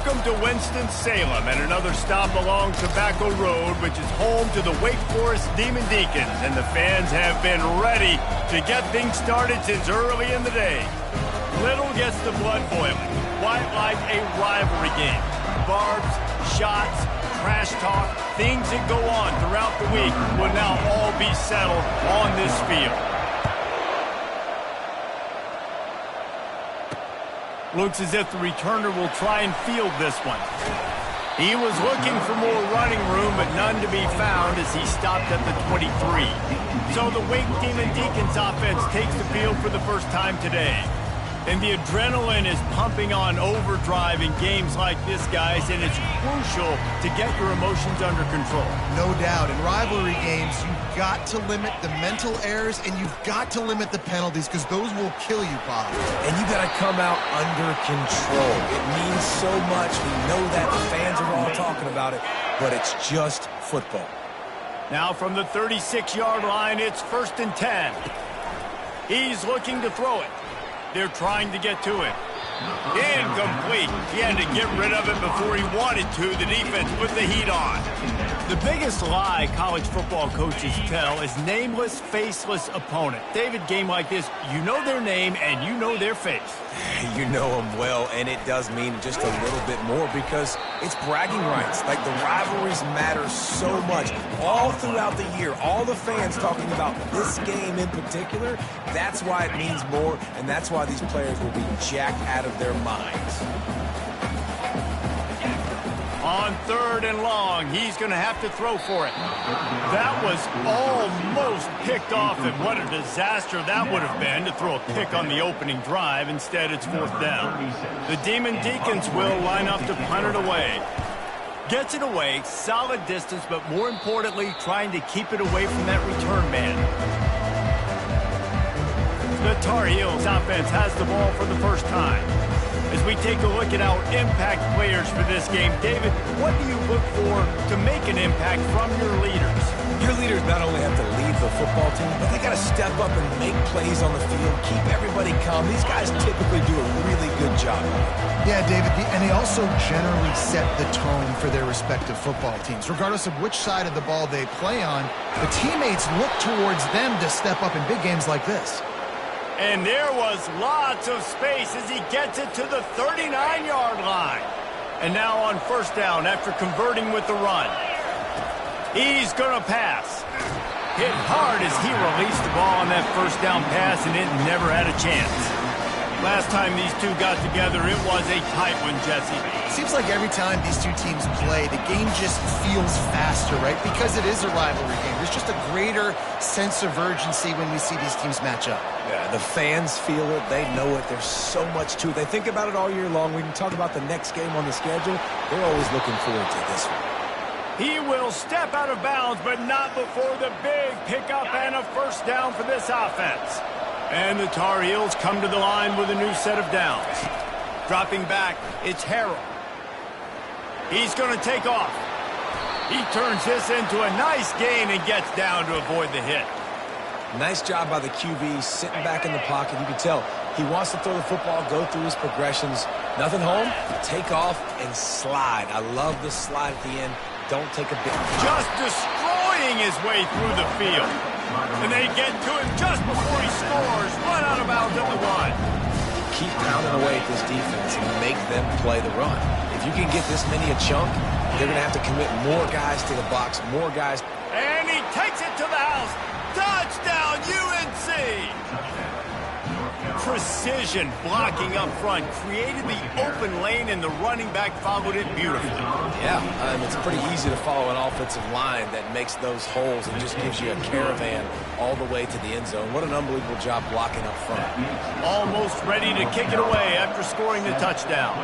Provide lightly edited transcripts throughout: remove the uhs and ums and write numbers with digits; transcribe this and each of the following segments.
Welcome to Winston-Salem and another stop along Tobacco Road, which is home to the Wake Forest Demon Deacons, and the fans have been ready to get things started since early in the day. Little gets the blood boiling, quite like a rivalry game. Barbs, shots, trash talk, things that go on throughout the week will now all be settled on this field. Looks as if the returner will try and field this one. He was looking for more running room, but none to be found as he stopped at the 23. So the Wake Demon Deacons offense takes the field for the first time today. And the adrenaline is pumping on overdrive in games like this, guys, and it's crucial to get your emotions under control. No doubt. In rivalry games, you've got to limit the mental errors, and you've got to limit the penalties, because those will kill you, Bob. And you got to come out under control. It means so much. We know that. The fans are all talking about it, but it's just football. Now from the 36-yard line, it's 1st and 10. He's looking to throw it. They're trying to get to it. Incomplete. He had to get rid of it before he wanted to. The defense put the heat on. The biggest lie college football coaches tell is nameless, faceless opponent. David, game like this, you know their name and you know their face. You know them well, and it does mean just a little bit more because it's bragging rights. Like, the rivalries matter so much. All throughout the year, all the fans talking about this game in particular, that's why it means more, and that's why these players will be jacked out of their minds. On 3rd and long, he's going to have to throw for it. That was almost picked off, and what a disaster that would have been to throw a pick on the opening drive. Instead, it's 4th down. The Demon Deacons will line up to punt it away. Gets it away, solid distance, but more importantly, trying to keep it away from that return man. The Tar Heels offense has the ball for the first time. As we take a look at our impact players for this game, David, what do you look for to make an impact from your leaders? Your leaders not only have to lead the football team, but they got to step up and make plays on the field, keep everybody calm. These guys typically do a really good job. Yeah, David, and they also generally set the tone for their respective football teams. Regardless of which side of the ball they play on, the teammates look towards them to step up in big games like this. And there was lots of space as he gets it to the 39-yard line. And now on 1st down after converting with the run. He's going to pass. Hit hard as he released the ball on that 1st down pass, and it never had a chance. Last time these two got together, it was a tight one, Jesse. Seems like every time these two teams play, the game just feels faster, right? Because it is a rivalry game. There's just a greater sense of urgency when we see these teams match up. Yeah, the fans feel it. They know it. There's so much to it. They think about it all year long. We can talk about the next game on the schedule. They're always looking forward to this one. He will step out of bounds, but not before the big pickup and a 1st down for this offense. And the Tar Heels come to the line with a new set of downs. Dropping back, it's Harrell. He's going to take off. He turns this into a nice gain and gets down to avoid the hit. Nice job by the QB, sitting back in the pocket. You can tell he wants to throw the football, go through his progressions. Nothing home, take off and slide. I love the slide at the end. Don't take a bit. Just destroying his way through the field. And they get to him just before he scores. Run out of bounds at the 1. Keep pounding away at this defense and make them play the run. If you can get this many a chunk, they're going to have to commit more guys to the box, more guys. And he takes it to the house. Touchdown, UNC! Precision blocking up front created the open lane, and the running back followed it beautifully. Yeah, it's pretty easy to follow an offensive line that makes those holes and just gives you a caravan all the way to the end zone. What an unbelievable job blocking up front. Almost ready to kick it away after scoring the touchdown.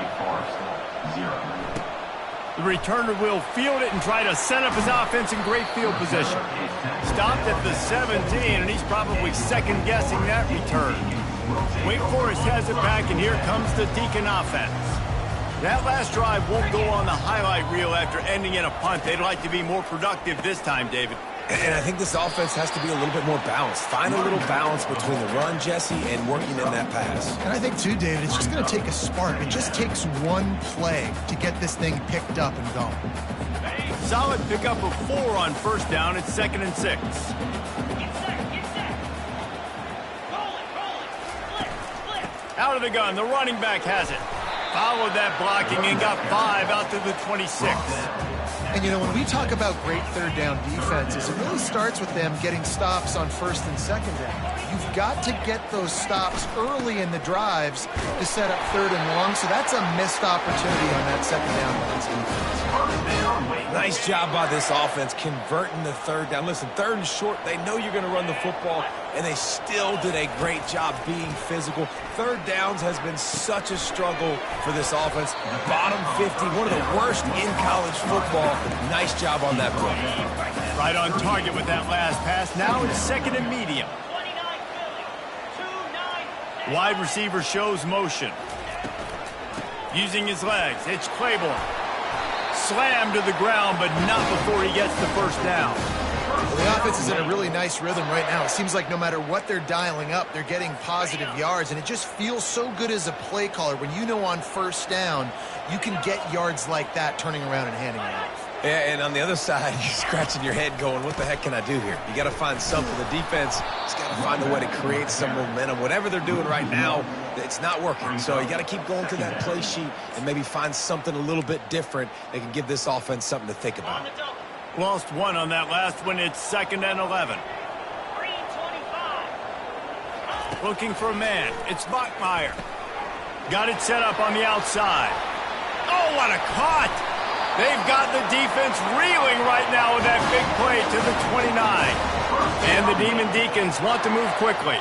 The returner will field it and try to set up his offense in great field position. Stopped at the 17, and he's probably second-guessing that return. Wake Forest has it back, and here comes the Deacon offense. That last drive won't go on the highlight reel after ending in a punt. They'd like to be more productive this time, David. And I think this offense has to be a little bit more balanced. Find a little balance between the run, Jesse, and working in that pass. And I think, too, David, it's just going to take a spark. It just takes one play to get this thing picked up and going. Solid pickup of 4 on first down. It's 2nd and 6. Out of the gun, the running back has it. Followed that blocking and got 5 out to the 26. And, you know, when we talk about great third down defenses, it really starts with them getting stops on first and second down. You've got to get those stops early in the drives to set up third and long, so that's a missed opportunity on that second down by this defense. Nice job by this offense converting the third down. Listen, third and short, they know you're going to run the football, and they still did a great job being physical. Third downs has been such a struggle for this offense. Bottom 50, one of the worst in college football. Nice job on that play. Right on target with that last pass. Now it's 2nd and medium. Wide receiver shows motion. Using his legs, it's Claiborne. Slammed to the ground, but not before he gets the first down. Well, the offense is in a really nice rhythm right now. It seems like no matter what they're dialing up, they're getting positive yards, and it just feels so good as a play caller when you know on first down you can get yards like that turning around and handing it off. Yeah, and on the other side, you're scratching your head going, what the heck can I do here? You got to find something. The defense has got to find a way to create some momentum. Whatever they're doing right now, it's not working. So you got to keep going to that play sheet and maybe find something a little bit different that can give this offense something to think about. Lost 1 on that last one. It's 2nd and 11. Looking for a man. It's Bachmeier. Got it set up on the outside. Oh, what a caught! They've got the defense reeling right now with that big play to the 29. And the Demon Deacons want to move quickly.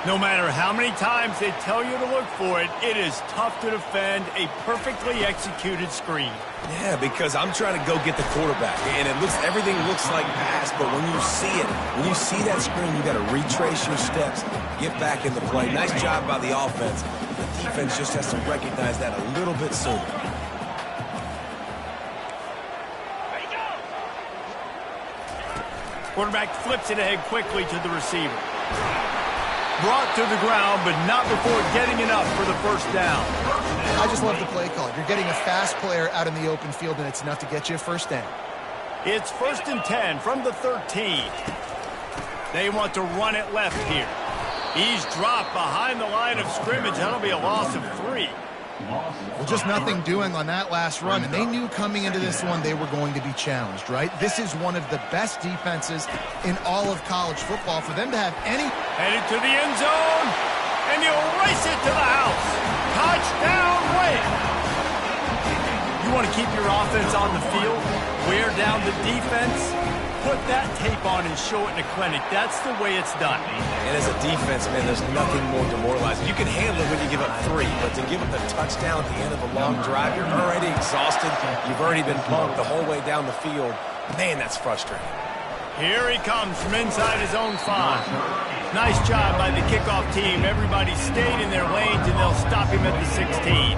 No matter how many times they tell you to look for it, it is tough to defend a perfectly executed screen. Yeah, because I'm trying to go get the quarterback, and everything looks like pass, but when you see it, when you see that screen, you got to retrace your steps, get back in the play. Nice job by the offense. The defense just has to recognize that a little bit sooner. Quarterback flips it ahead quickly to the receiver. Brought to the ground, but not before getting enough for the first down. I just love the play call. You're getting a fast player out in the open field, and it's enough to get you a first down. It's 1st and 10 from the 13. They want to run it left here. He's dropped behind the line of scrimmage. That'll be a loss of 3. Well, just nothing doing on that last run, and they knew coming into this one they were going to be challenged, right? This is one of the best defenses in all of college football. For them to have any... Headed to the end zone, and he'll race it to the house. Touchdown, Wake! You want to keep your offense on the field, wear down the defense, put that tape on and show it in a clinic. That's the way it's done. And as a defense, man, there's nothing more demoralizing. You can handle it when you give up 3, but to give up the touchdown at the end of a long drive, you're already exhausted. You've already been punked the whole way down the field. Man, that's frustrating. Here he comes from inside his own 5. Nice job by the kickoff team. Everybody stayed in their lanes, and they'll stop him at the 16.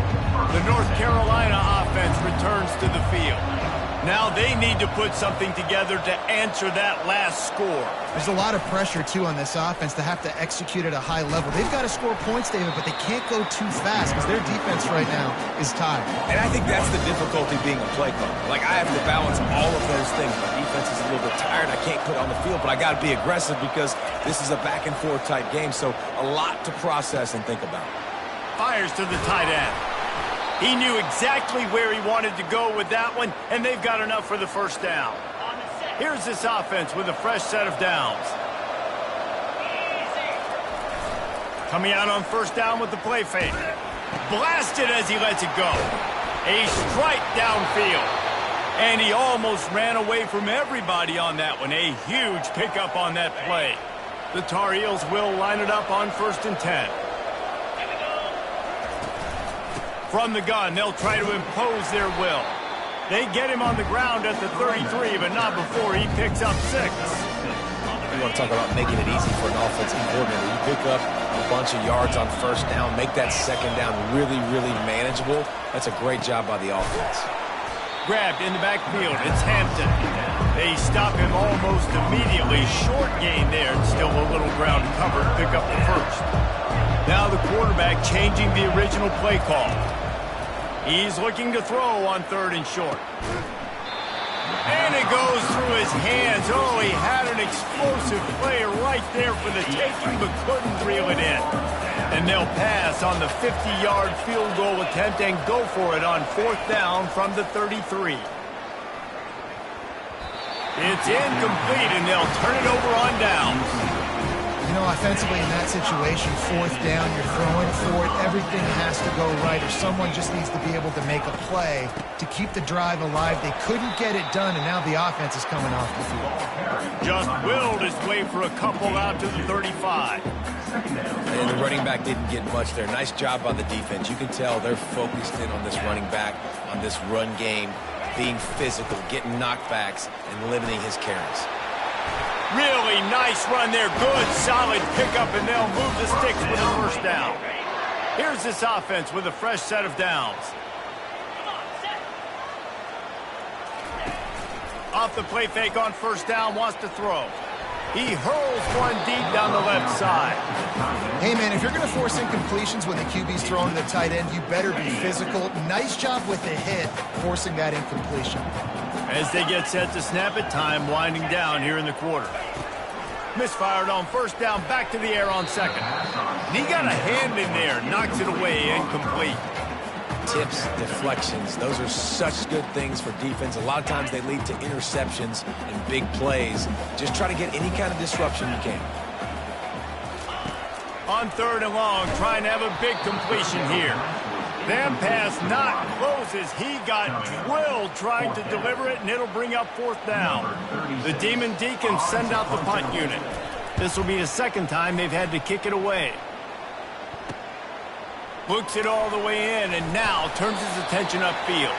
The North Carolina offense returns to the field. Now they need to put something together to answer that last score. There's a lot of pressure, too, on this offense to have to execute at a high level. They've got to score points, David, but they can't go too fast because their defense right now is tired. And I think that's the difficulty being a play caller. Like, I have to balance all of those things. My defense is a little bit tired. I can't put on the field, but I got to be aggressive because this is a back-and-forth type game, so a lot to process and think about. Fires to the tight end. He knew exactly where he wanted to go with that one, and they've got enough for the first down. Here's this offense with a fresh set of downs. Coming out on first down with the play fake. Blasted as he lets it go. A strike downfield. And he almost ran away from everybody on that one. A huge pickup on that play. The Tar Heels will line it up on 1st and 10. From the gun, they'll try to impose their will. They get him on the ground at the 33, but not before he picks up 6. You want to talk about making it easy for an offensive coordinator. You pick up a bunch of yards on first down, make that second down really, really manageable. That's a great job by the offense. grabbed in the backfield. It's Hampton. They stop him almost immediately. Short gain there, and still a little ground covered. Pick up the first. Now the quarterback changing the original play call. He's looking to throw on 3rd and short. And it goes through his hands. Oh, he had an explosive play right there for the taking, but couldn't reel it in. And they'll pass on the 50-yard field goal attempt and go for it on 4th down from the 33. It's incomplete, and they'll turn it over on downs. You know, offensively in that situation, 4th down, you're throwing for it. Everything has to go right, or someone just needs to be able to make a play to keep the drive alive. They couldn't get it done, and now the offense is coming off the field. Just willed his way for a couple out to the 35. And the running back didn't get much there. Nice job by the defense. You can tell they're focused in on this running back, on this run game, being physical, getting knockbacks, and limiting his carries. Really nice run there. Good, solid pickup, and they'll move the sticks with a first down. Here's this offense with a fresh set of downs. Off the play fake on 1st down, wants to throw. He hurls one deep down the left side. Hey, man, if you're going to force incompletions when the QB's throwing to the tight end, you better be physical. Nice job with the hit, forcing that incompletion. As they get set to snap it, time winding down here in the quarter. Misfired on 1st down, back to the air on 2nd. And he got a hand in there, knocks it away, incomplete. Tips, deflections, those are such good things for defense. A lot of times they lead to interceptions and big plays. Just try to get any kind of disruption you can. On 3rd and long, trying to have a big completion here. That pass not close as he got drilled trying to deliver it, and it'll bring up 4th down. The Demon Deacons send out the punt unit. This will be the 2nd time they've had to kick it away. Books it all the way in, and now turns his attention upfield.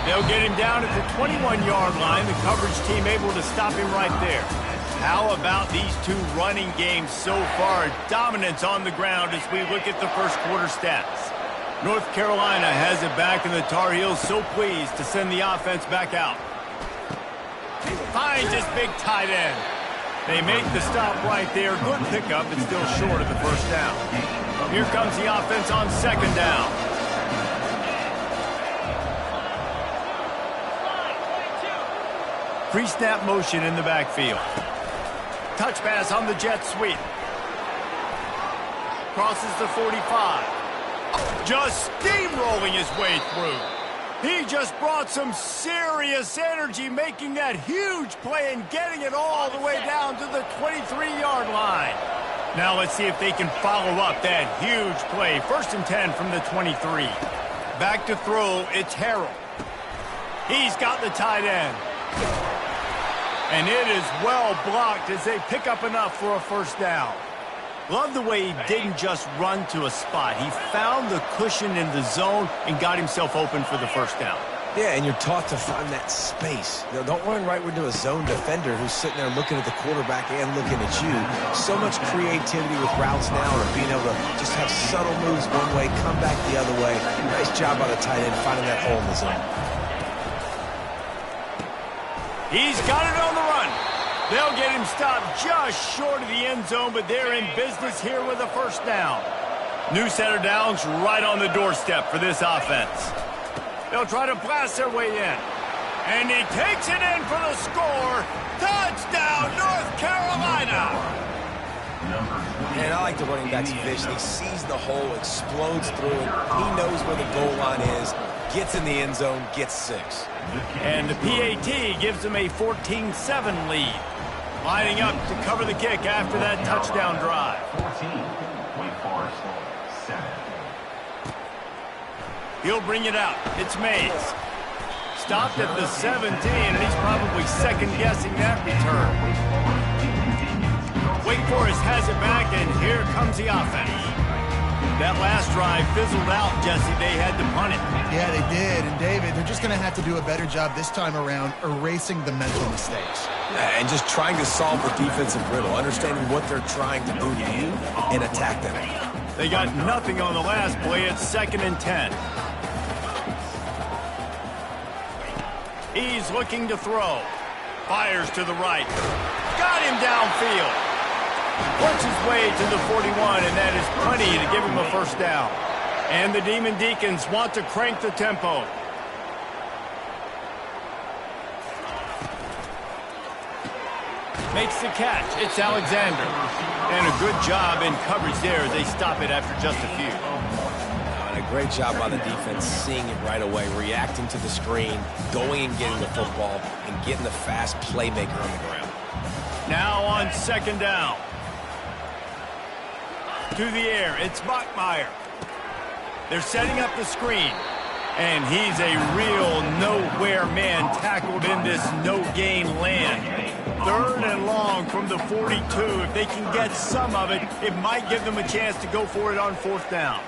They'll get him down at the 21-yard line. The coverage team able to stop him right there. How about these two running games so far? Dominance on the ground as we look at the first quarter stats. North Carolina has it back, and the Tar Heels so pleased to send the offense back out. Finds his big tight end. They make the stop right there. Good pickup, but still short of the 1st down. Here comes the offense on 2nd down. Pre-snap motion in the backfield. Touch pass on the jet sweep. Crosses the 45. Just steamrolling his way through. He just brought some serious energy, making that huge play and getting it all the way down to the 23-yard line. Now let's see if they can follow up that huge play. 1st and 10 from the 23. Back to throw, it's Harrell. He's got the tight end. And it is well blocked as they pick up enough for a 1st down. Love the way he didn't just run to a spot. He found the cushion in the zone and got himself open for the 1st down. Yeah, and you're taught to find that space. You know, don't run right into a zone defender who's sitting there looking at the quarterback and looking at you. So much creativity with routes now, or being able to just have subtle moves one way, come back the other way. Nice job by the tight end finding that hole in the zone. He's got it on the run. They'll get him stopped just short of the end zone, but they're in business here with a 1st down. New set of downs right on the doorstep for this offense. They'll try to blast their way in. And he takes it in for the score. Touchdown, North Carolina! And I like the running back's vision. He sees the hole, explodes through it. He knows where the goal line is, gets in the end zone, gets 6. And the PAT gives him a 14-7 lead. Lining up to cover the kick after that touchdown drive. 14, Wake Forest, 7. He'll bring it out. It's Mays. Stopped at the 17, and he's probably second-guessing that return. Wake Forest has it back, and here comes the offense. That last drive fizzled out, Jesse. They had to punt it. Yeah, they did. And, David, they're just going to have to do a better job this time around erasing the mental mistakes. Yeah, and just trying to solve the defensive riddle, understanding what they're trying to do to you, and attack them. They got nothing on the last play. It's 2nd and 10. He's looking to throw. Fires to the right. Got him downfield. Works his way to the 41, and that is plenty to give him a first down. And the Demon Deacons want to crank the tempo. Makes the catch. It's Alexander. And a good job in coverage there. They stop it after just a few. And a great job by the defense seeing it right away, reacting to the screen, going and getting the football, and getting the fast playmaker on the ground. Now on second down. To the air, it's Bachmeier. They're setting up the screen. And he's a real nowhere man tackled in this no-gain land. 3rd and long from the 42. If they can get some of it, it might give them a chance to go for it on 4th down.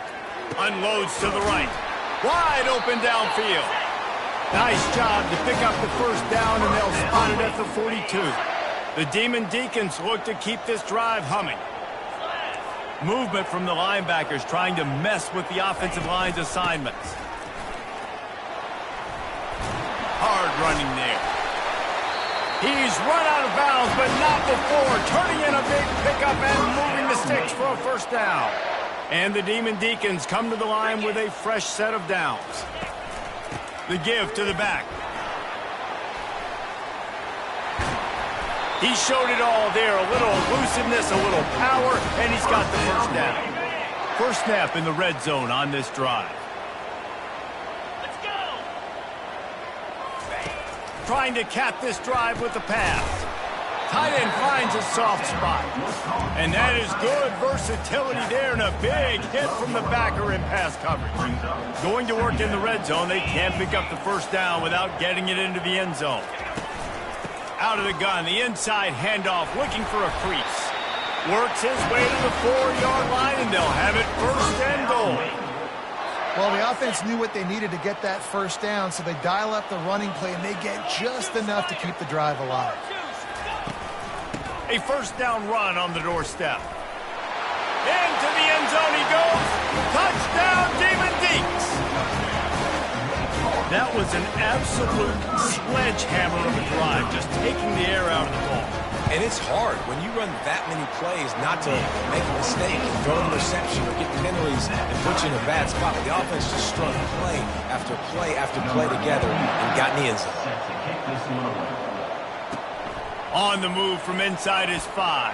Unloads to the right. Wide open downfield. Nice job to pick up the first down, and they'll spot it at the 42. The Demon Deacons look to keep this drive humming. Movement from the linebackers trying to mess with the offensive line's assignments. Hard running there. He's run out of bounds, but not before. Turning in a big pickup and moving the sticks for a first down. And the Demon Deacons come to the line with a fresh set of downs. The give to the back. He showed it all there. A little elusiveness, a little power, and he's got the first down. First snap in the red zone on this drive. Trying to cap this drive with the pass. Tight end finds a soft spot. And that is good versatility there, and a big hit from the backer in pass coverage. Going to work in the red zone, they can't pick up the first down without getting it into the end zone. Out of the gun, the inside handoff, looking for a crease. Works his way to the 4-yard line, and they'll have it 1st and goal. Well, the offense knew what they needed to get that first down, so they dial up the running play, and they get just enough to keep the drive alive. A first down run on the doorstep. Into the end zone he goes. Touchdown, Demon Deacs. That was an absolute sledgehammer of a drive, just taking the air out of the ball. And it's hard when you run that many plays not to make a mistake, throw an interception, or get penalties and put you in a bad spot. But the offense just strung play after play after play together and got in the end zone. On the move from inside his 5.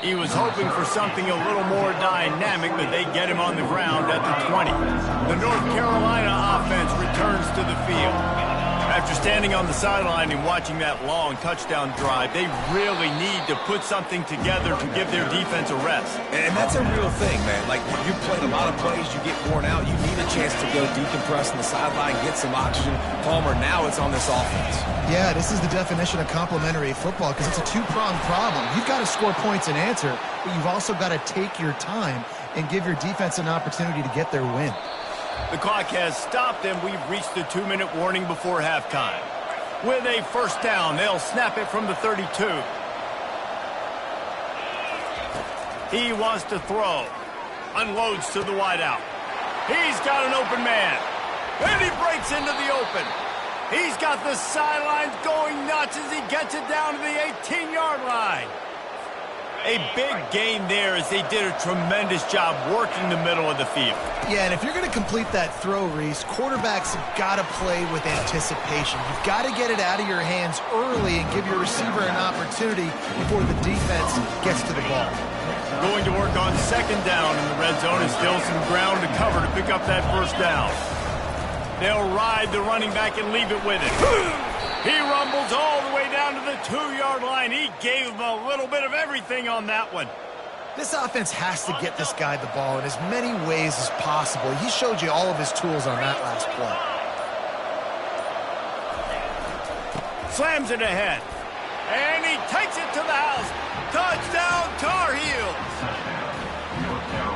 He was hoping for something a little more dynamic, but they get him on the ground at the 20. The North Carolina offense returns to the field. After standing on the sideline and watching that long touchdown drive, they really need to put something together to give their defense a rest. And that's a real thing, man. Like, when you played a lot of plays, you get worn out. You need a chance to go decompress on the sideline, get some oxygen. Palmer, now it's on this offense. Yeah, this is the definition of complementary football because it's a two-pronged problem. You've got to score points and answer, but you've also got to take your time and give your defense an opportunity to get their win. The clock has stopped, and we've reached the 2-minute warning before halftime. With a first down, they'll snap it from the 32. He wants to throw. Unloads to the wideout. He's got an open man. And he breaks into the open. He's got the sidelines going nuts as he gets it down to the 18-yard line. A big gain there as they did a tremendous job working the middle of the field. Yeah, and if you're going to complete that throw, Reese, quarterbacks have got to play with anticipation. You've got to get it out of your hands early and give your receiver an opportunity before the defense gets to the ball. Going to work on second down in the red zone, and still some ground to cover to pick up that first down. They'll ride the running back and leave it with him. He rumbles all the way down to the 2-yard line. He gave him a little bit of everything on that one. This offense has to get this guy the ball in as many ways as possible. He showed you all of his tools on that last play. Slams it ahead. And he takes it to the house. Touchdown, Tar Heels.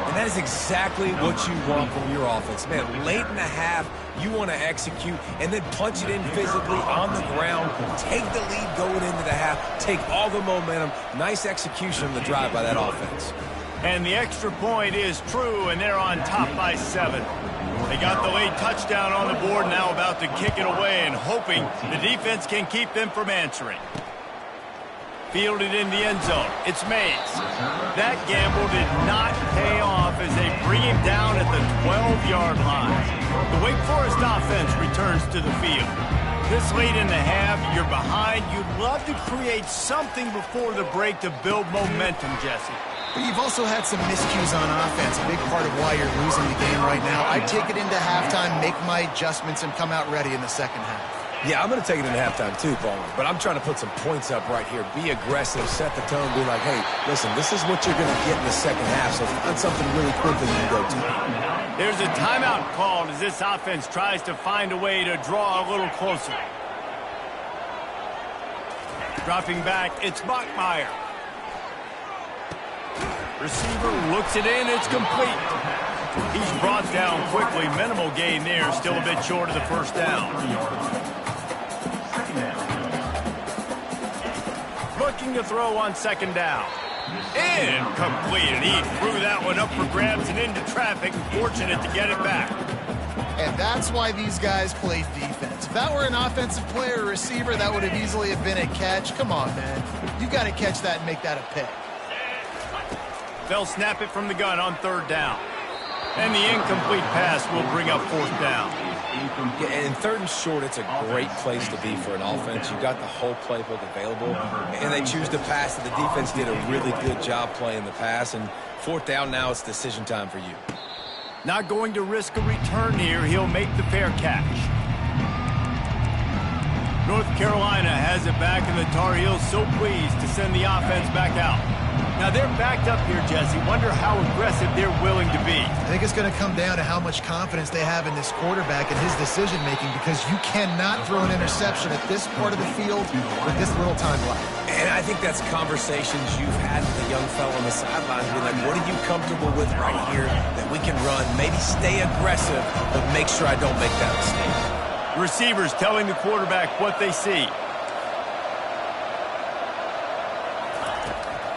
And that is exactly what you want from your offense. Man, late in the half, you want to execute and then punch it in physically on the ground, take the lead going into the half, take all the momentum. Nice execution on the drive by that offense. And the extra point is true, and they're on top by 7. They got the late touchdown on the board, now about to kick it away and hoping the defense can keep them from answering. Fielded in the end zone. It's Mays. That gamble did not pay off as they bring him down at the 12-yard line. The Wake Forest offense returns to the field. This late in the half, you're behind. You'd love to create something before the break to build momentum, Jesse. But you've also had some miscues on offense, a big part of why you're losing the game right now. I'd take it into halftime, make my adjustments, and come out ready in the second half. Yeah, I'm going to take it into halftime too, Palmer. But I'm trying to put some points up right here. Be aggressive, set the tone, be like, hey, listen, this is what you're going to get in the second half, so find something really quickly you can go to. There's a timeout called as this offense tries to find a way to draw a little closer. Dropping back, it's Bachmeier. Receiver looks it in, it's complete. He's brought down quickly, minimal gain there, still a bit short of the first down. Looking to throw on second down. Incomplete, and he threw that one up for grabs and into traffic. Fortunate to get it back. And that's why these guys play defense. If that were an offensive player or receiver, that would have easily have been a catch. Come on, man. You got to catch that and make that a pick. They'll snap it from the gun on third down. And the incomplete pass will bring up fourth down. Yeah, and third and short, it's a great place to be for an offense. You got the whole playbook available, and they choose to pass. The defense did a really good job playing the pass, and fourth down now, it's decision time for you. Not going to risk a return here. He'll make the fair catch. North Carolina has it back, and the Tar Heels so pleased to send the offense back out. Now they're backed up here, Jesse. Wonder how aggressive they're willing to be. I think it's going to come down to how much confidence they have in this quarterback and his decision-making, because you cannot throw an interception at this part of the field with this little time left. And I think that's conversations you've had with the young fellow on the sidelines. Be like, what are you comfortable with right here that we can run? Maybe stay aggressive, but make sure I don't make that mistake. Receivers telling the quarterback what they see.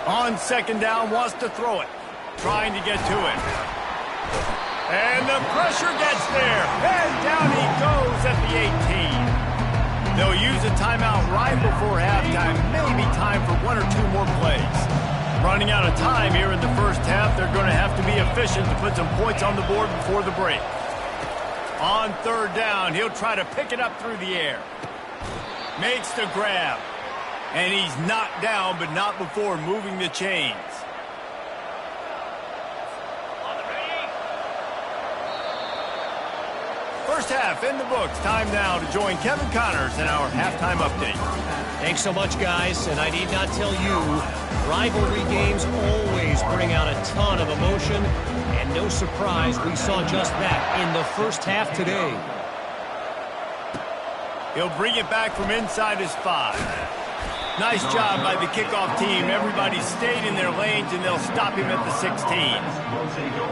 On second down, wants to throw it. Trying to get to it. And the pressure gets there. And down he goes at the 18. They'll use a timeout right before halftime. Maybe time for one or two more plays. Running out of time here in the first half. They're going to have to be efficient to put some points on the board before the break. On third down, he'll try to pick it up through the air. Makes the grab. And he's knocked down, but not before moving the chains. First half in the books. Time now to join Kevin Connors in our halftime update. Thanks so much, guys. And I need not tell you, rivalry games always bring out a ton of emotion. And no surprise, we saw just that in the first half today. He'll bring it back from inside his 5. Nice job by the kickoff team. Everybody stayed in their lanes, and they'll stop him at the 16.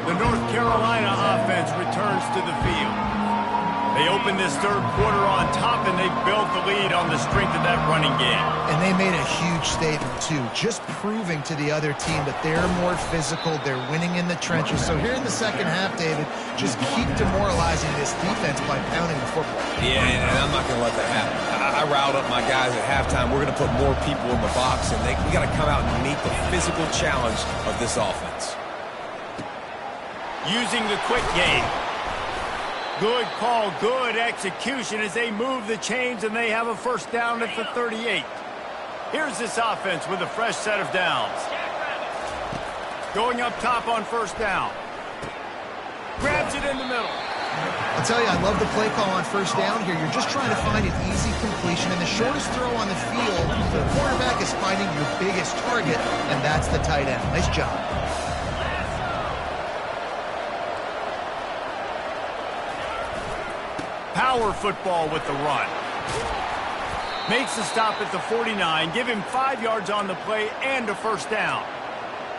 The North Carolina offense returns to the field. They open this third quarter on top, and they built the lead on the strength of that running game. And they made a huge statement, too, just proving to the other team that they're more physical, they're winning in the trenches. So here in the second half, David, just keep demoralizing this defense by pounding the football. Yeah, and I'm not going to let that happen. I riled up my guys at halftime. We're going to put more people in the box, and we got to come out and meet the physical challenge of this offense. Using the quick game. Good call, good execution as they move the chains, and they have a first down at the 38. Here's this offense with a fresh set of downs. Going up top on first down. Grabs it in the middle. I'll tell you, I love the play call on first down here. You're just trying to find an easy completion, and the shortest throw on the field, the quarterback is finding your biggest target, and that's the tight end. Nice job. Power football with the run. Makes the stop at the 49. Give him 5 yards on the play and a first down.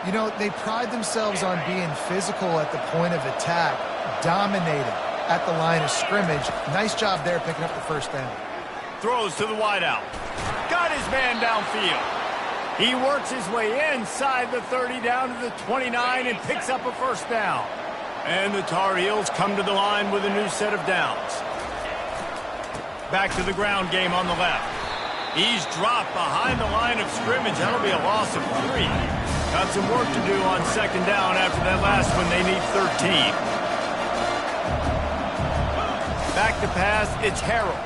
You know, they pride themselves on being physical at the point of attack, dominating at the line of scrimmage. Nice job there picking up the first down. Throws to the wideout. Got his man downfield. He works his way inside the 30 down to the 29 and picks up a first down. And the Tar Heels come to the line with a new set of downs. Back to the ground game on the left. He's dropped behind the line of scrimmage. That'll be a loss of 3. Got some work to do on second down after that last one. They need 13. Back to pass, it's Harrell.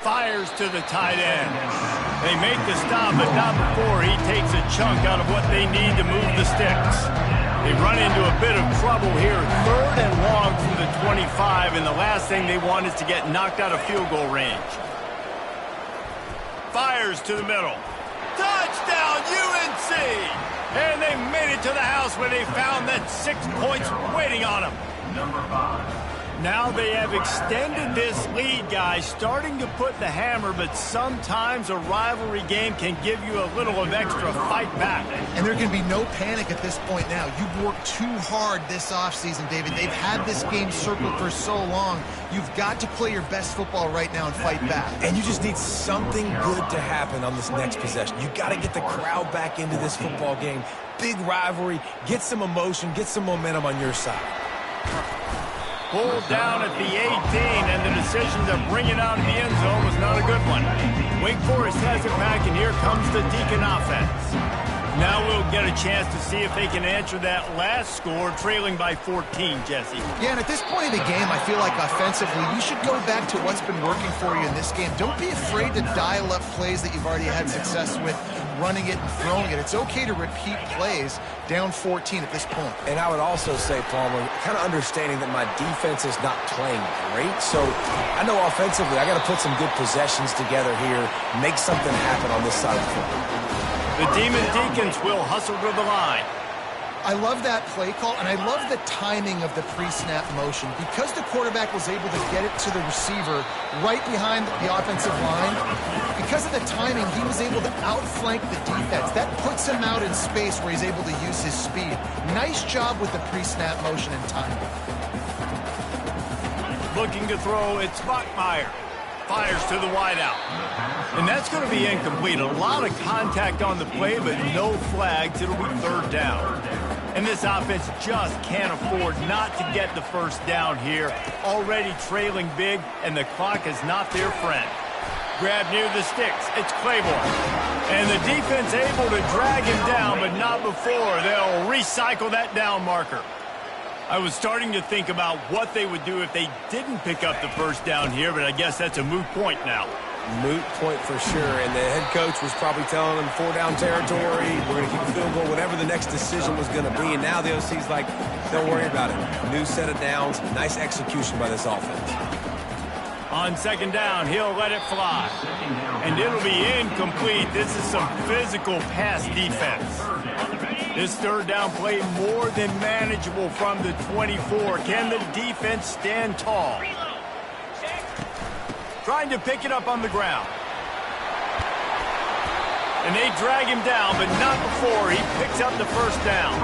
Fires to the tight end. They make the stop, but not before he takes a chunk out of what they need to move the sticks. They run into a bit of trouble here. 3rd and long from the 25, and the last thing they want is to get knocked out of field goal range. Fires to the middle. Touchdown, UNC! And they made it to the house where they found that 6 points waiting on them. Number 5. Now they have extended this lead, guys, starting to put the hammer, but sometimes a rivalry game can give you a little of extra fight back. And there can be no panic at this point now. You've worked too hard this offseason, David. They've had this game circled for so long. You've got to play your best football right now and fight back. And you just need something good to happen on this next possession. You got to get the crowd back into this football game. Big rivalry. Get some emotion. Get some momentum on your side. Pulled down at the 18, and the decision to bring it out of the end zone was not a good one. Wake Forest has it back, and here comes the Deacon offense. Now we'll get a chance to see if they can answer that last score, trailing by 14, Jesse. Yeah, and at this point in the game, I feel like offensively, you should go back to what's been working for you in this game. Don't be afraid to dial up plays that you've already had success with, running it and throwing it. It's okay to repeat plays down 14 at this point. And I would also say, Palmer, kind of understanding that my defense is not playing great. So I know offensively I got to put some good possessions together here, make something happen on this side of the football. The Demon Deacons will hustle to the line. I love that play call, and I love the timing of the pre-snap motion. Because the quarterback was able to get it to the receiver right behind the offensive line, because of the timing, he was able to outflank the defense. That puts him out in space where he's able to use his speed. Nice job with the pre-snap motion and timing. Looking to throw, it's Bachmeier. Fires to the wideout. And that's going to be incomplete. A lot of contact on the play, but no flags. It'll be 3rd down. And this offense just can't afford not to get the first down here. Already trailing big, and the clock is not their friend. Grab near the sticks. It's Claiborne. And the defense able to drag him down, but not before. They'll recycle that down marker. I was starting to think about what they would do if they didn't pick up the first down here, but I guess that's a moot point now. Moot point for sure, and the head coach was probably telling them 4-down territory, we're going to kick a field goal, whatever the next decision was going to be, and now the OC's like, don't worry about it. New set of downs, nice execution by this offense. On second down, he'll let it fly. And it'll be incomplete. This is some physical pass defense. This 3rd down play more than manageable from the 24. Can the defense stand tall? Trying to pick it up on the ground. And they drag him down, but not before he picks up the first down.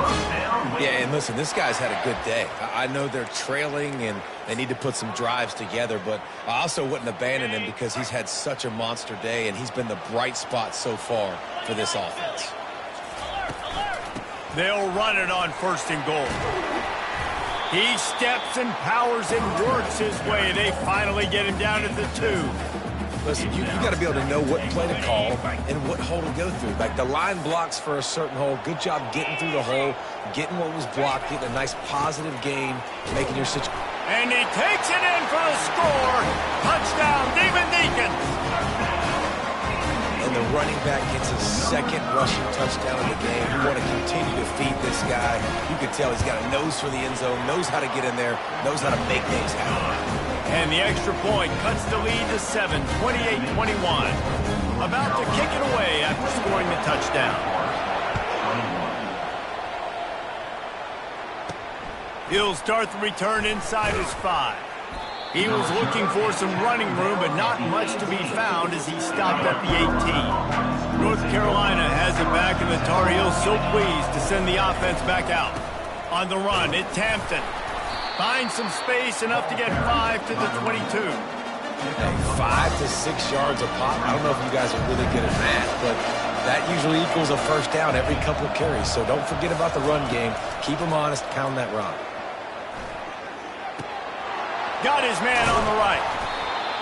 Yeah, and listen, this guy's had a good day. I know they're trailing and they need to put some drives together, but I also wouldn't abandon him because he's had such a monster day and he's been the bright spot so far for this offense. They'll run it on 1st and goal. He steps and powers and works his way. They finally get him down at the 2. Listen, you got to be able to know what play to call and what hole to go through. Like the line blocks for a certain hole. Good job getting through the hole, getting what was blocked, getting a nice positive gain, making your situation. And he takes it in for the score. Touchdown, Demon Deacons. And the running back gets his 2nd rushing touchdown of the game. You want to continue to feed this guy. You can tell he's got a nose for the end zone, knows how to get in there, knows how to make things happen. And the extra point cuts the lead to 7, 28-21. About to kick it away after scoring the touchdown. He'll start the return inside his 5. He was looking for some running room, but not much to be found as he stopped at the 18. North Carolina has it back, and the Tar Heels so pleased to send the offense back out. On the run, it's Hampton. Finds some space, enough to get 5 to the 22. Hey, 5 to 6 yards a pop. I don't know if you guys are really good at math, but That usually equals a first down every couple of carries, so don't forget about the run game. Keep them honest, pound that rock. Got his man on the right.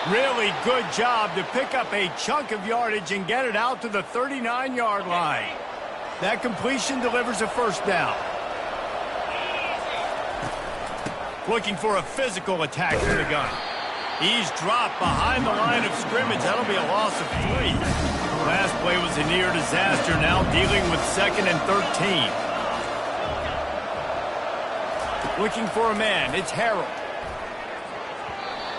Really good job to pick up a chunk of yardage and get it out to the 39-yard line. That completion delivers a first down. Looking for a physical attack from the gun. He's dropped behind the line of scrimmage. That'll be a loss of 3. Last play was a near disaster, now dealing with 2nd and 13. Looking for a man. It's Harold.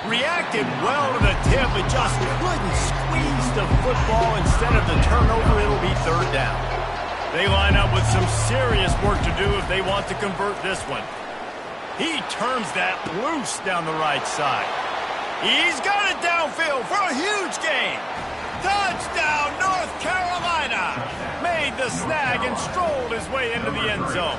Reacted well to the tip, but just couldn't squeeze the football. Instead of the turnover, it'll be 3rd down. They line up with some serious work to do if they want to convert this one. He turns that loose down the right side. He's got it downfield for a huge gain. Touchdown, North Carolina! Made the snag and strolled his way into the end zone.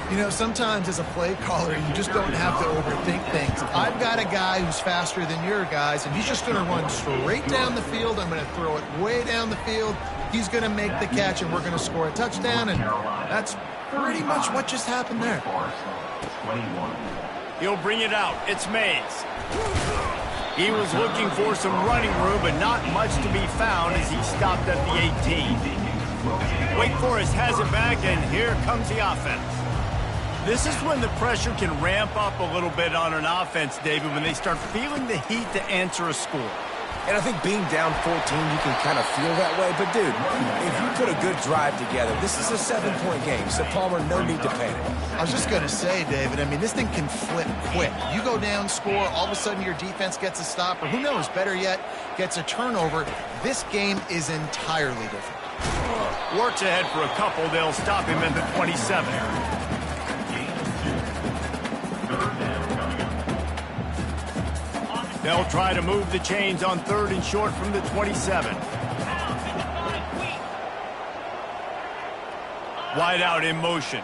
You know, sometimes as a play caller, you just don't have to overthink things. I've got a guy who's faster than your guys, and he's just going to run straight down the field. I'm going to throw it way down the field. He's going to make the catch, and we're going to score a touchdown, and that's pretty much what just happened there. He'll bring it out. It's Mays. He was looking for some running room, but not much to be found as he stopped at the 18. Wake Forest has it back, and here comes the offense. This is when the pressure can ramp up a little bit on an offense, David, when they start feeling the heat to answer a score. And I think being down 14, you can kind of feel that way. But, dude, if you put a good drive together, this is a 7-point game. So, Palmer, no need to panic. I was just going to say, David, I mean, this thing can flip quick. You go down, score, all of a sudden your defense gets a stop, or who knows, better yet, gets a turnover. This game is entirely different. Works ahead for a couple. They'll stop him at the 27. They'll try to move the chains on 3rd and short from the 27. Wide out in motion.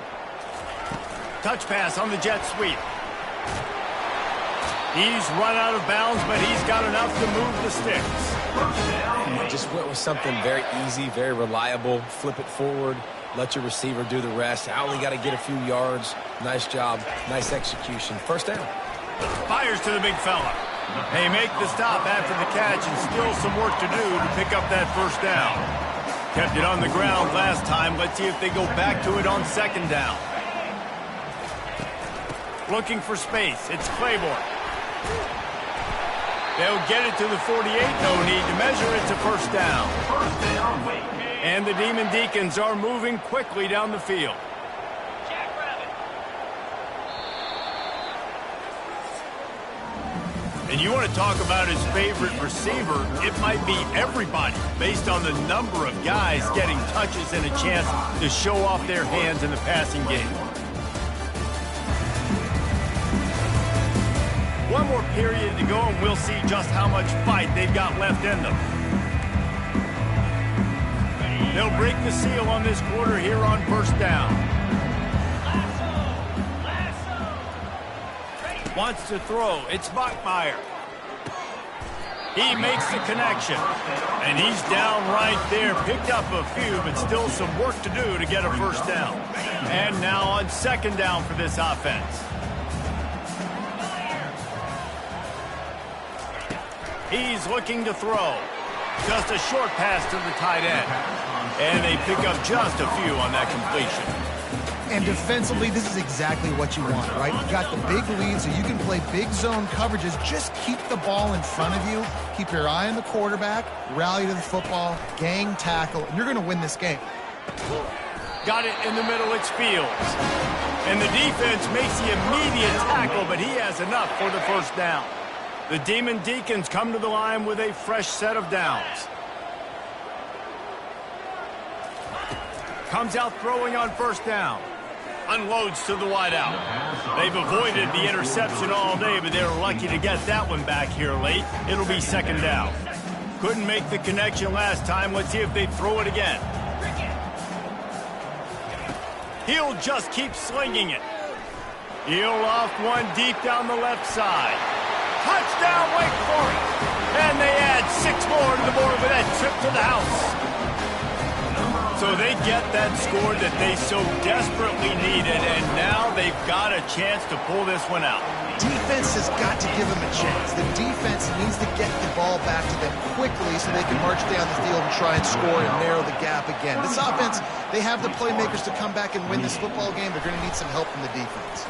Touch pass on the jet sweep. He's run out of bounds, but he's got enough to move the sticks. Just went with something very easy, very reliable. Flip it forward. Let your receiver do the rest. I only got to get a few yards. Nice job. Nice execution. First down. Fires to the big fella. They make the stop after the catch, and still some work to do to pick up that first down. Kept it on the ground last time. Let's see if they go back to it on 2nd down. Looking for space. It's Claiborne. They'll get it to the 48. No need to measure. It's a first down. And the Demon Deacons are moving quickly down the field. And you want to talk about his favorite receiver, it might be everybody, based on the number of guys getting touches and a chance to show off their hands in the passing game. One more period to go, and we'll see just how much fight they've got left in them. They'll break the seal on this quarter here on first down. Wants to throw. It's Bachmeier. He makes the connection. And he's down right there. Picked up a few, but still some work to do to get a first down. And now on 2nd down for this offense. He's looking to throw. Just a short pass to the tight end. And they pick up just a few on that completion. And defensively, this is exactly what you want, right? You've got the big lead, so you can play big zone coverages. Just keep the ball in front of you. Keep your eye on the quarterback. Rally to the football. Gang tackle. And you're going to win this game. Got it in the middle. It's Fields. And the defense makes the immediate tackle, but he has enough for the first down. The Demon Deacons come to the line with a fresh set of downs. Comes out throwing on first down. Unloads to the wideout. They've avoided the interception all day, but they're lucky to get that one back here late. It'll be 2nd down. Couldn't make the connection last time. Let's see if they throw it again. He'll just keep slinging it. He'll off one deep down the left side. Touchdown, Wake Forest. And they add 6 more to the board with that trip to the house. So they get that score that they so desperately needed, and now they've got a chance to pull this one out. Defense has got to give them a chance. The defense needs to get the ball back to them quickly so they can march down the field and try and score and narrow the gap again. This offense, they have the playmakers to come back and win this football game. They're going to need some help from the defense.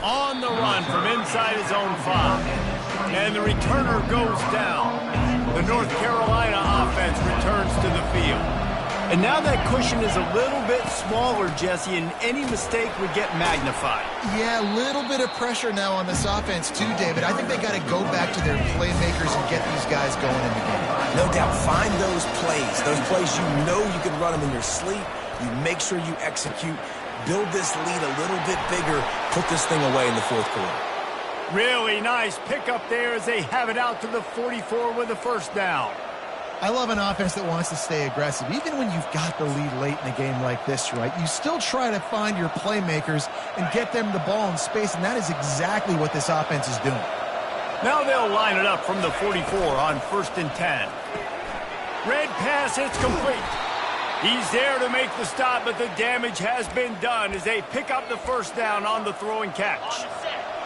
On the run from inside his own 5. And the returner goes down. The North Carolina offense returns to the field. And now that cushion is a little bit smaller, Jesse, and any mistake would get magnified. Yeah, a little bit of pressure now on this offense too, David. I think they got to go back to their playmakers and get these guys going in the game. No doubt, find those plays you know you can run them in your sleep. You make sure you execute, build this lead a little bit bigger, put this thing away in the fourth quarter. Really nice pickup there as they have it out to the 44 with a first down. I love an offense that wants to stay aggressive. Even when you've got the lead late in a game like this, right, you still try to find your playmakers and get them the ball in space, and that is exactly what this offense is doing. Now they'll line it up from the 44 on 1st and 10. Red pass, it's complete. He's there to make the stop, but the damage has been done as they pick up the first down on the throw and catch.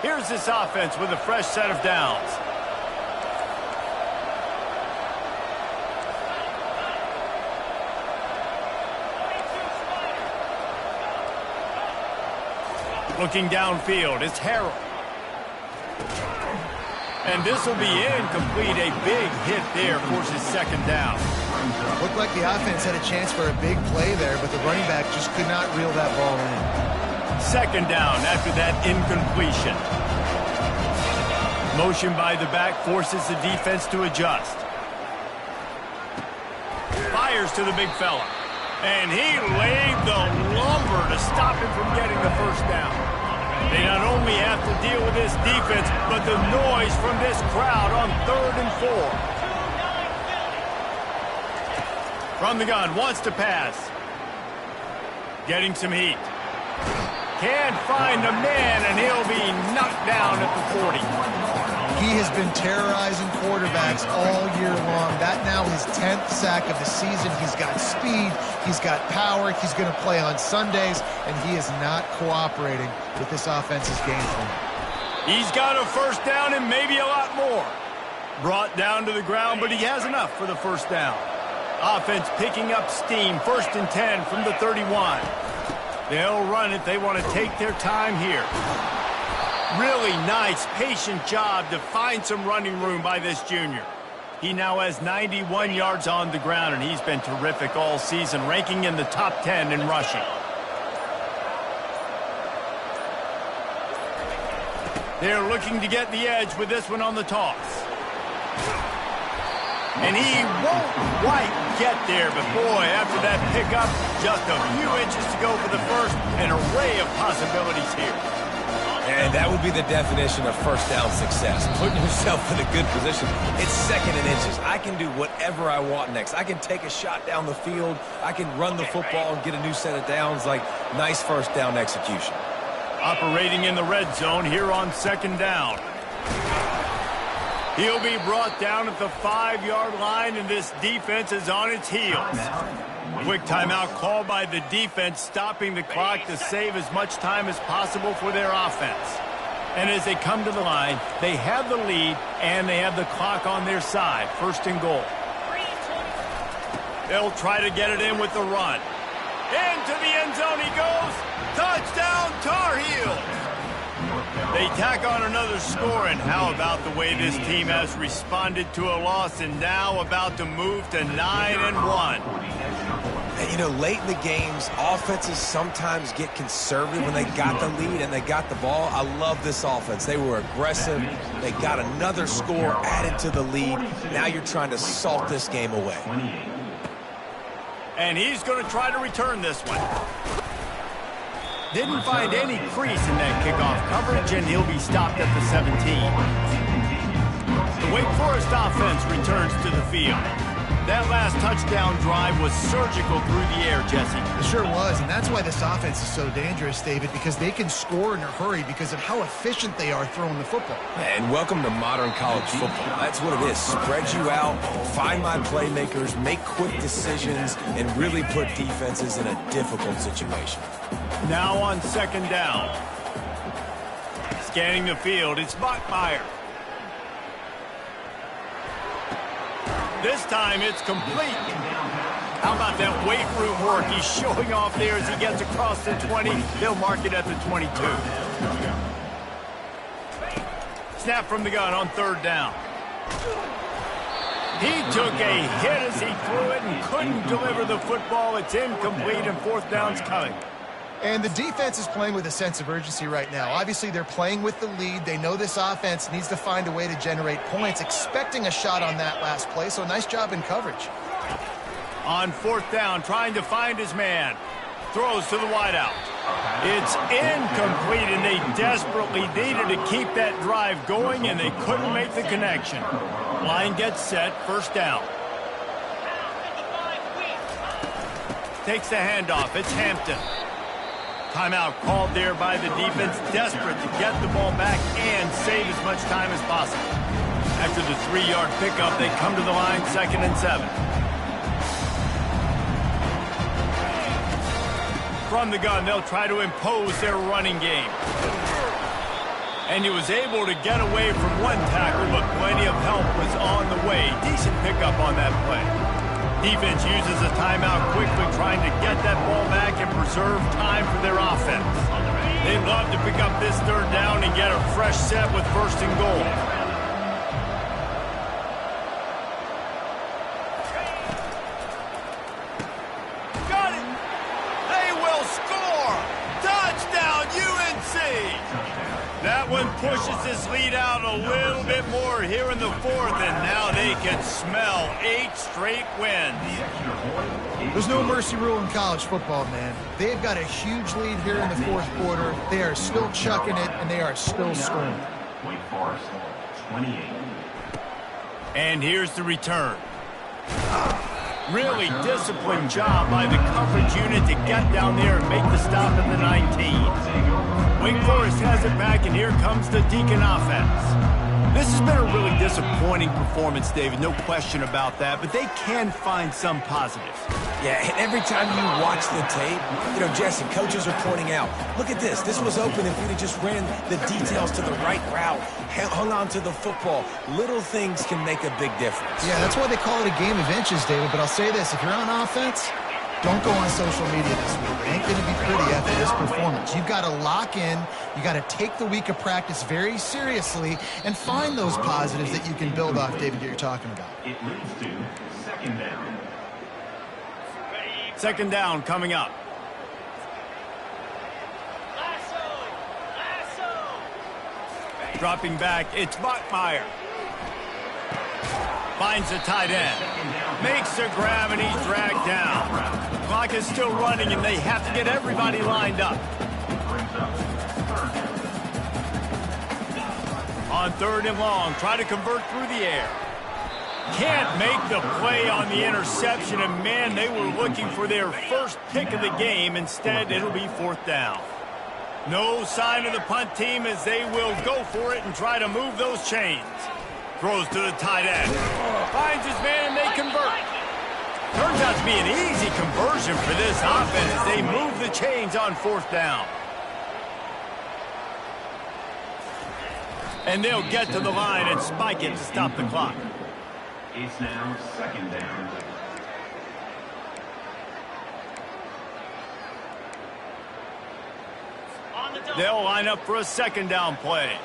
Here's this offense with a fresh set of downs. Looking downfield, it's Harrell. And this will be incomplete. A big hit there forces second down. Looked like the offense had a chance for a big play there, but the running back just could not reel that ball in. Second down after that incompletion. Motion by the back forces the defense to adjust. Fires to the big fella. And he laid the lumber to stop him from getting the first down. They not only have to deal with this defense, but the noise from this crowd on 3rd and 4. From the gun, wants to pass. Getting some heat. Can't find the man, and he'll be knocked down at the 40. He has been terrorizing quarterbacks all year long. That now his 10th sack of the season. He's got speed. He's got power. He's going to play on Sundays, and he is not cooperating with this offense's game plan. He's got a first down and maybe a lot more. Brought down to the ground, but he has enough for the first down. Offense picking up steam. 1st and 10 from the 31. They'll run it. They want to take their time here. Really nice, patient job to find some running room by this junior. He now has 91 yards on the ground, and he's been terrific all season, ranking in the top 10 in rushing. They're looking to get the edge with this one on the toss. And he won't quite get there, but boy, after that pickup, just a few inches to go for the first, an array of possibilities here. And that would be the definition of first down success. Putting yourself in a good position. It's 2nd and inches. I can do whatever I want next. I can take a shot down the field. I can run the football and get a new set of downs. Like, nice first down execution. Operating in the red zone here on 2nd down. He'll be brought down at the 5-yard line, and this defense is on its heels. Quick timeout called by the defense, stopping the clock to save as much time as possible for their offense. And as they come to the line, they have the lead, and they have the clock on their side. 1st and goal. They'll try to get it in with the run. Into the end zone he goes. Touchdown, Tar Heels. They tack on another score, and how about the way this team has responded to a loss and now about to move to 9-1. And, you know, late in the games, offenses sometimes get conservative when they got the lead and they got the ball. I love this offense. They were aggressive. They got another score added to the lead. Now you're trying to salt this game away. And he's going to try to return this one. Didn't find any crease in that kickoff coverage, and he'll be stopped at the 17. The Wake Forest offense returns to the field. That last touchdown drive was surgical through the air, Jesse. It sure was, and that's why this offense is so dangerous, David, because they can score in a hurry because of how efficient they are throwing the football. And welcome to modern college football. That's what it is. Spread you out, find my playmakers, make quick decisions, and really put defenses in a difficult situation. Now on second down. Scanning the field, it's Bachmeier. This time it's complete. How about that weight room work he's showing off there as he gets across the 20. They'll mark it at the 22. Snap from the gun on third down. He took a hit as he threw it and couldn't deliver the football. It's incomplete and fourth down's coming. And the defense is playing with a sense of urgency right now. Obviously, they're playing with the lead. They know this offense needs to find a way to generate points, expecting a shot on that last play, so nice job in coverage. On fourth down, trying to find his man. Throws to the wideout. It's incomplete, and they desperately needed to keep that drive going, and they couldn't make the connection. Line gets set, first down. Takes the handoff, it's Hampton. Timeout called there by the defense, desperate to get the ball back and save as much time as possible. After the 3-yard pickup, they come to the line, 2nd and 7. From the gun, they'll try to impose their running game. And he was able to get away from one tackle, but plenty of help was on the way. Decent pickup on that play. Defense uses a timeout quickly, trying to get that ball back and preserve time for their offense. They'd love to pick up this third down and get a fresh set with 1st and goal. Got it! They will score! Touchdown, UNC! That one pushes this lead out a little bit more here in the 4th, and now they can smell 8 straight wins. There's no mercy rule in college football, man. They've got a huge lead here in the 4th quarter. They are still chucking it, and they are still scoring. Wake Forest, 28. And here's the return. Really disciplined job by the coverage unit to get down there and make the stop at the 19. Wake Forest has it back, and here comes the Deacon offense. This has been a really disappointing performance, David, no question about that, but they can find some positives. Yeah, and every time you watch the tape, you know, Jesse, coaches are pointing out, look at this. This was open if we'd have just ran the details to the right route, hung on to the football. Little things can make a big difference. Yeah, that's why they call it a game of inches, David, but I'll say this. If you're on offense, don't go on social media this week. It ain't going to be pretty after this performance. You've got to lock in. You got to take the week of practice very seriously and find those positives that you can build off, David, that you're talking about. It leads to 2nd down. 2nd down coming up. Dropping back, it's Bachmeier. Finds the tight end. Makes a grab, and he's dragged down. Clock is still running, and they have to get everybody lined up. On 3rd and long, try to convert through the air. Can't make the play on the interception, and man, they were looking for their first pick of the game. Instead, it'll be 4th down. No sign of the punt team as they will go for it and try to move those chains. Throws to the tight end. Finds his man, and they convert. Turns out to be an easy conversion for this offense as they move the chains on 4th down. And they'll get to the line and spike it to stop the clock. It's now 2nd down. They'll line up for a 2nd down play.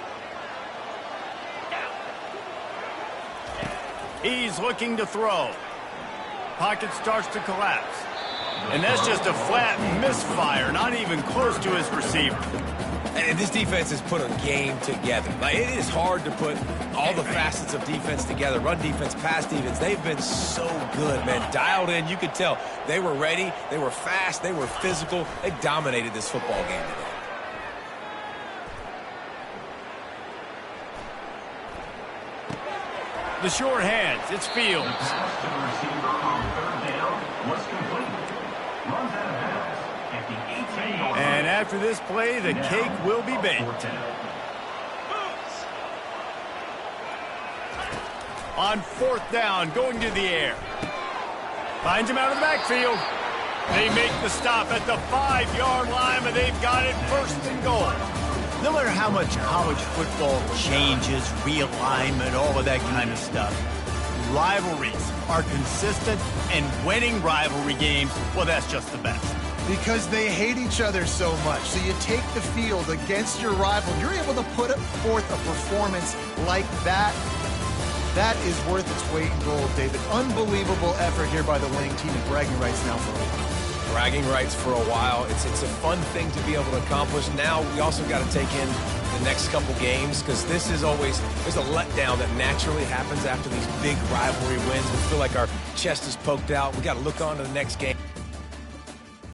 He's looking to throw. Pocket starts to collapse. And that's just a flat misfire, not even close to his receiver. And this defense has put a game together. Like, it is hard to put all the facets of defense together. Run defense, pass defense. They've been so good, man. Dialed in. You could tell they were ready. They were fast. They were physical. They dominated this football game today. The short hands, it's Fields. Pass to the receiver on third down was complete. Runs out of bounds at the 18-yard line. And after this play, the cake will be baked. On fourth down, going to the air. Finds him out of the backfield. They make the stop at the 5-yard line, but they've got it first and goal. No matter how much college football changes, realignment, all of that kind of stuff, rivalries are consistent, and winning rivalry games, well, that's just the best. Because they hate each other so much. So you take the field against your rival. You're able to put forth a performance like that. That is worth its weight in gold, David. Unbelievable effort here by the winning team, and bragging rights now for a while. Bragging rights for a while. It's a fun thing to be able to accomplish. Now we also got to take in the next couple games, because this is always, there's a letdown that naturally happens after these big rivalry wins. We feel like our chest is poked out. We got to look on to the next game.